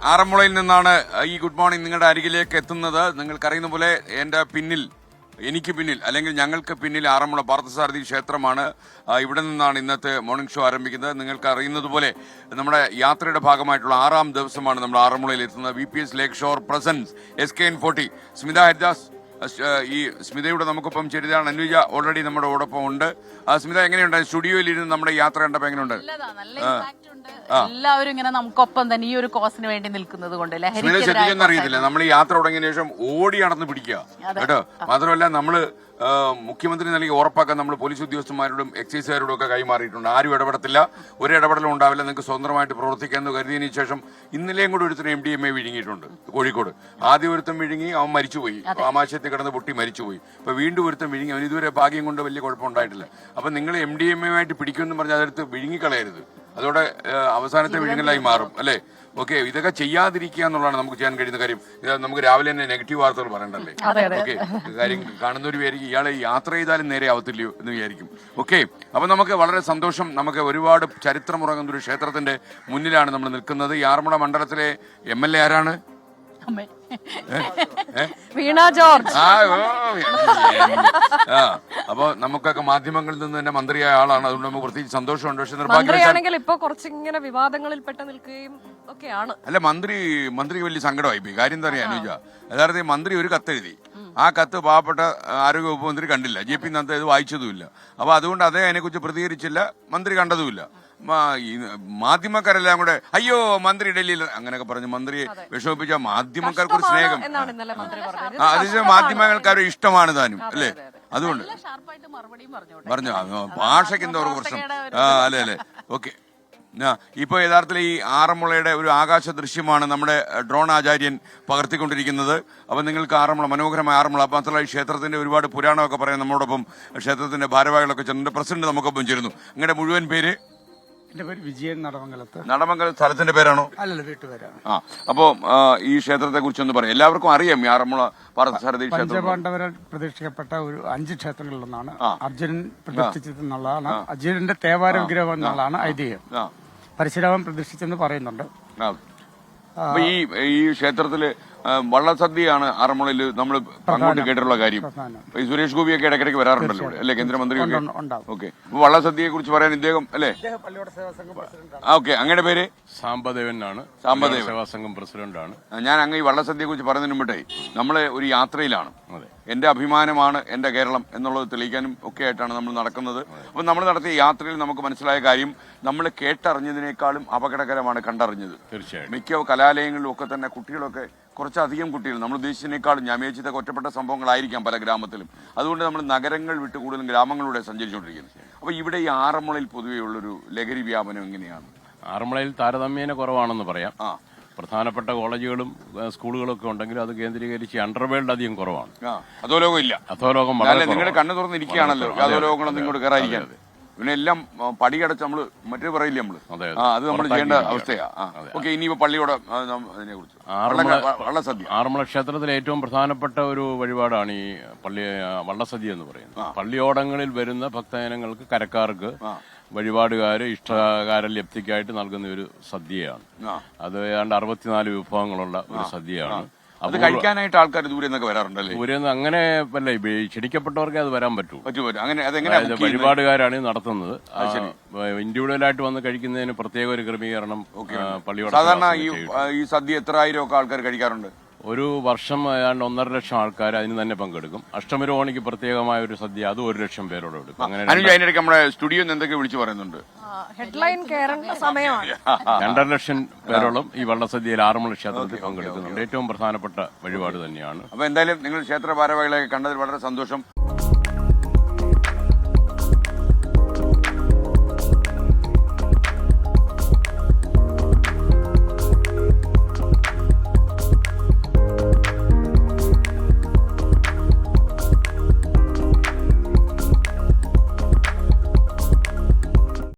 ആറന്മുളയിൽ നിന്നാണ് ഈ good morning നിങ്ങളുടെ അരികിലേക്ക് എത്തുന്നത്. നിങ്ങൾക്കറിയുന്ന പോലെ എനിക്ക് പിന്നിൽ അല്ലെങ്കിൽ ഞങ്ങൾക്ക് പിന്നിൽ ആറന്മുള പാർത്ഥസാരഥി ക്ഷേത്രമാണ്. ഇവിടെ നിന്നാണ് ഇന്നത്തെ മോർണിംഗ് ഷോ ആരംഭിക്കുന്നത്. നിങ്ങൾക്ക് അറിയുന്നത് പോലെ നമ്മുടെ യാത്രയുടെ ഭാഗമായിട്ടുള്ള 6ാം ദിവസമാണ് നമ്മൾ ആറന്മുളയിൽ എത്തുന്നത്. VPS Lakeshore presents SKN40. Smitha Haridas ഈ സ്മിതയുടെ നമുക്കൊപ്പം ചേരുകയാണ്. അനുജ ഓൾറെഡി നമ്മുടെ ഓടൊപ്പം ഉണ്ട്. സ്മിത, എങ്ങനെയുണ്ട് സ്റ്റുഡിയോയിൽ ഇരുന്ന് നമ്മുടെ യാത്ര കണ്ടപ്പോ എങ്ങനെയുണ്ട്? എല്ലാവരും ഇങ്ങനെ നമുക്കൊപ്പം തന്നെ ഈ ഒരു കോസിന് വേണ്ടി നിൽക്കുന്നത് കൊണ്ട് അറിയത്തില്ല. നമ്മൾ ഈ യാത്ര തുടങ്ങിയതിനു ശേഷം ഓടി നടന്ന് പിടിക്കുക കേട്ടോ. മാത്രമല്ല നമ്മള് മുഖ്യമന്ത്രി നൽകി ഉറപ്പാക്കാൻ നമ്മൾ പോലീസ് ഉദ്യോഗസ്ഥന്മാരോടും എക്സൈസുകാരോടും ഒക്കെ കൈമാറിയിട്ടുണ്ട്. ആരും ഇടപെടത്തില്ല, ഒരു ഇടപെടലും ഉണ്ടാവില്ല, നിങ്ങൾക്ക് സ്വതന്ത്രമായിട്ട് പ്രവർത്തിക്കാമെന്ന് കരുതിയതിനു ശേഷം ഇന്നലെയും കൂടി ഒരുത്തിന് MDMA വിഴുങ്ങിയിട്ടുണ്ട് കോഴിക്കോട്. ആദ്യം ഒരുത്തം വിഴുങ്ങി, അവൻ മരിച്ചുപോയി, ആമാശയത്തിൽ കിടന്ന് പൊട്ടി മരിച്ചുപോയി. ഇപ്പൊ വീണ്ടും ഒരുത്തം വിഴുങ്ങി, അവൻ ഇതുവരെ ഭാഗ്യം കൊണ്ട് വലിയ കുഴപ്പമുണ്ടായിട്ടില്ല. അപ്പൊ നിങ്ങൾ MDMA ആയിട്ട് പിടിക്കുമെന്ന് പറഞ്ഞാൽ അതെടുത്ത് വിഴുങ്ങിക്കളയരുത്, അതോടെ അവസാനത്തെ വിഴുങ്ങലായി മാറും അല്ലേ. ഓക്കെ, ഇതൊക്കെ ചെയ്യാതിരിക്കുക എന്നുള്ളതാണ് നമുക്ക് ചെയ്യാൻ കഴിയുന്ന കാര്യം. നമുക്ക് രാവിലെ തന്നെ നെഗറ്റീവ് വാർത്തകൾ പറയണ്ടല്ലേ. ഓക്കെ, കാര്യം കാണുന്നവർ വിചാരിക്കും ഇയാളെ യാത്ര ചെയ്താലും നേരെ ആവത്തില്ലയോ എന്ന് വിചാരിക്കും. ഓക്കെ, അപ്പൊ നമുക്ക് വളരെ സന്തോഷം. നമുക്ക് ഒരുപാട് ചരിത്രമുറങ്ങുന്ന ഒരു ക്ഷേത്രത്തിന്റെ മുന്നിലാണ് നമ്മൾ നിൽക്കുന്നത്. ഈ ആറന്മുള മണ്ഡലത്തിലെ MLA ആരാണ്? വീണ ജോർജ്. അപ്പൊ നമുക്കൊക്കെ മാധ്യമങ്ങളിൽ നിന്ന് തന്നെ മന്ത്രിയായ ആളാണ്, അതുകൊണ്ട് നമുക്ക് പ്രത്യേകിച്ച് സന്തോഷമുണ്ട്. പക്ഷെ മന്ത്രിയാണെങ്കിൽ ഇപ്പൊ കുറച്ചിങ്ങനെ വിവാദങ്ങളിൽ പെട്ട് നിൽക്കുകയും ഒക്കെയാണ്. അല്ല, മന്ത്രി വലിയ സങ്കടമായി പോയി. കാര്യം എന്താ പറയാ അനുജ, യഥാർത്ഥത്തിൽ മന്ത്രി ഒരു കത്തെഴുതി. ആ കത്ത് പാവപ്പെട്ട ആരോഗ്യ വകുപ്പ് മന്ത്രി കണ്ടില്ല, JP നദ്ദ ഇത് വായിച്ചതുമില്ല. അപ്പൊ അതുകൊണ്ട് അദ്ദേഹം അതിനെക്കുറിച്ച് പ്രതികരിച്ചില്ല, മന്ത്രി കണ്ടതുമില്ല. മാധ്യമക്കാരെല്ലാം കൂടെ അയ്യോ മന്ത്രി ഡൽഹിയിൽ അങ്ങനെയൊക്കെ പറഞ്ഞു മന്ത്രിയെ വിഷമിപ്പിച്ച മാധ്യമക്കാർക്ക് ഒരു സ്നേഹം. അതിന് മാധ്യമങ്ങൾക്കാർ ഇഷ്ടമാണ് താനും അല്ലേ. അതുകൊണ്ട് പറഞ്ഞു ഭാഷയ്ക്ക് എന്തോ പ്രശ്നം അല്ലേ. ഓക്കെ, ഇപ്പൊ യഥാർത്ഥത്തിൽ ഈ ആറന്മുളയുടെ ഒരു ആകാശ ദൃശ്യമാണ് നമ്മുടെ ഡ്രോൺ ആചാര്യൻ പകർത്തിക്കൊണ്ടിരിക്കുന്നത്. അപ്പൊ നിങ്ങൾക്ക് ആറന്മുള, മനോഹരമായ ആറന്മുള, അപ്പൊ മാത്രമല്ല ഈ ക്ഷേത്രത്തിന്റെ ഒരുപാട് പുരാണമൊക്കെ പറയാൻ നമ്മളോടൊപ്പം ക്ഷേത്രത്തിന്റെ ഭാരവാഹികളൊക്കെ ചേർന്നിട്ട് പ്രസിഡന്റ് നമുക്കൊപ്പം ചേരുന്നു. നിങ്ങളുടെ മുഴുവൻ പേര്? എന്റെ പേര് വിജയൻ. നടമംഗലം സ്ഥലത്തിന്റെ പേരാണോ? അല്ലല്ല, വീട്ടുപേരാണ്. അപ്പോ ഈ ക്ഷേത്രത്തെ കുറിച്ചൊന്ന് പറയാം. എല്ലാവർക്കും അറിയാം ഈ ആറന്മുള പാർത്ഥസാരഥി ക്ഷേത്രം പഞ്ചപാണ്ഡവരാൽ പ്രതിഷ്ഠിക്കപ്പെട്ട ഒരു 5 ക്ഷേത്രങ്ങളിലൊന്നാണ്. അർജുനൻ പ്രതിഷ്ഠിച്ചതെന്നുള്ളതാണ്, അർജുനന്റെ തേവാര വിഗ്രഹം എന്നുള്ളതാണ് ഐതിഹ്യം. പരശുരാമൻ പ്രതിഷ്ഠിച്ചെന്ന് പറയുന്നുണ്ട്. അപ്പൊ ഈ ക്ഷേത്രത്തില് വള്ളസദ്യയാണ് ആറന്മുളയിൽ നമ്മൾ അങ്ങോട്ട് കേട്ടിട്ടുള്ള കാര്യം. ഈ സുരേഷ് ഗോപിയൊക്കെ ഇടയ്ക്കിടയ്ക്ക് വരാറുണ്ടല്ലോ അല്ലെ, കേന്ദ്രമന്ത്രിയൊക്കെ. ഓക്കെ, വള്ളസദ്യയെ കുറിച്ച് പറയാൻ ഇദ്ദേഹം അല്ലേ. ഓക്കെ, അങ്ങയുടെ പേര്? സാമ്പദേവനാണ്. സാമ്പദേവൻ സേവാ സംഘം പ്രസിഡന്റാണ് ഞാൻ. അങ്ങ് ഈ വള്ളസദ്യയെ കുറിച്ച് പറയുന്നതിന് മുമ്പേ നമ്മള് ഒരു യാത്രയിലാണ്. എന്റെ അഭിമാനമാണ് എന്റെ കേരളം എന്നുള്ളത് തെളിയിക്കാനും ഒക്കെ ആയിട്ടാണ് നമ്മൾ നടക്കുന്നത്. അപ്പൊ നമ്മൾ നടത്തിയ യാത്രയിൽ നമുക്ക് മനസ്സിലായ കാര്യം, നമ്മൾ കേട്ടറിഞ്ഞതിനേക്കാളും അപകടകരമാണ് കണ്ടറിഞ്ഞത്. തീർച്ചയായും മിക്ക കലാലയങ്ങളിലും ഒക്കെ തന്നെ കുട്ടികളൊക്കെ കുറച്ചധികം കുട്ടികൾ നമ്മൾ ഉദ്ദേശിച്ചതിനേക്കാളും, ഞാൻ വിചാരിച്ചതൊക്കെ ഒറ്റപ്പെട്ട സംഭവങ്ങളായിരിക്കാം പല ഗ്രാമത്തിലും. അതുകൊണ്ട് നമ്മൾ നഗരങ്ങൾ വിട്ട് കൂടുതലും ഗ്രാമങ്ങളിലൂടെ സഞ്ചരിച്ചുകൊണ്ടിരിക്കുന്നത്. അപ്പൊ ഇവിടെ ഈ ആറന്മുളയിൽ പൊതുവെ ഉള്ളൊരു ലഹരി വ്യാപനം എങ്ങനെയാണ്? ആറന്മുളയിൽ താരതമ്യേന കുറവാണെന്ന് പറയാം. പ്രധാനപ്പെട്ട കോളേജുകളും സ്കൂളുകളും ഒക്കെ ഉണ്ടെങ്കിലും അത് കേന്ദ്രീകരിച്ച് അണ്ടർവേൾഡ് അധികം കുറവാണ്. അധോലോകം ഇല്ല. അധോലോകം നിങ്ങളുടെ കണ്ണ് തുറന്നിരിക്കുകയാണല്ലോ, അധോലോകങ്ങളൊന്നും ഇങ്ങോട്ട് കയറാതിരിക്കാൻ. പിന്നെ എല്ലാം പടിയടച്ച് നമ്മള് മറ്റേ പറയില്ലേ നമ്മള്, അത് നമ്മൾ ചെയ്യേണ്ട അവസ്ഥയാ. ഓക്കെ, ഇനിയിപ്പോ പള്ളിയോടെ അതിനെ കുറിച്ച് വള്ളസദ്യ. ആറന്മുള ക്ഷേത്രത്തിലെ ഏറ്റവും പ്രധാനപ്പെട്ട ഒരു വഴിപാടാണ് ഈ വള്ളസദ്യ എന്ന് പറയുന്നത്. പള്ളിയോടങ്ങളിൽ വരുന്ന ഭക്തജനങ്ങൾക്ക്, കരക്കാർക്ക്, വഴിപാടുകാര്, ഇഷ്ടകാര ലബ്ധിക്കായിട്ട് നൽകുന്ന ഒരു സദ്യയാണ്. അത് ഏതാണ്ട് 64 വിഭവങ്ങളുള്ള ഒരു സദ്യയാണ്. അത് കഴിക്കാനായിട്ട് ആൾക്കാർ ദൂരെ നിന്നൊക്കെ വരാറുണ്ടല്ലേ? ദൂരെ നിന്ന് അങ്ങനെ അല്ല, ക്ഷണിക്കപ്പെട്ടവർക്കേ അത് വരാൻ പറ്റൂ. അങ്ങനെ വഴിപാടുകാരാണ് നടത്തുന്നത്. ഇൻഡിവിജ്വലായിട്ട് വന്ന് കഴിക്കുന്നതിന് പ്രത്യേക ഒരു ക്രമീകരണം പള്ളിയോട്. സാധാരണ ഈ സദ്യ എത്ര ആയിരം ഒക്കെ ആൾക്കാർ കഴിക്കാറുണ്ട്? ഒരു വർഷം ഏതാണ്ട് 1.5 ലക്ഷം ആൾക്കാർ അതിന് തന്നെ പങ്കെടുക്കും. അഷ്ടമിരോഹിണിക്ക് പ്രത്യേകമായ ഒരു സദ്യ, അത് 1 ലക്ഷം പേരോട് എടുക്കും. അങ്ങനെ അതിനിടയ്ക്ക് നമ്മുടെ സ്റ്റുഡിയോ എന്തൊക്കെ വിളിച്ചു പറയുന്നുണ്ട്. ഹെഡ്ലൈൻ കയറേണ്ട സമയമാണ്. 2.5 ലക്ഷം പേരോളം ഈ വള്ളസദ്യയിൽ ആറന്മുള ക്ഷേത്രത്തിൽ പങ്കെടുക്കുന്നുണ്ട്. ഏറ്റവും പ്രധാനപ്പെട്ട വഴിപാട് തന്നെയാണ്. അപ്പൊ എന്തായാലും നിങ്ങൾ ക്ഷേത്ര ഭാരവാഹികളെ കണ്ടതിൽ വളരെ സന്തോഷം.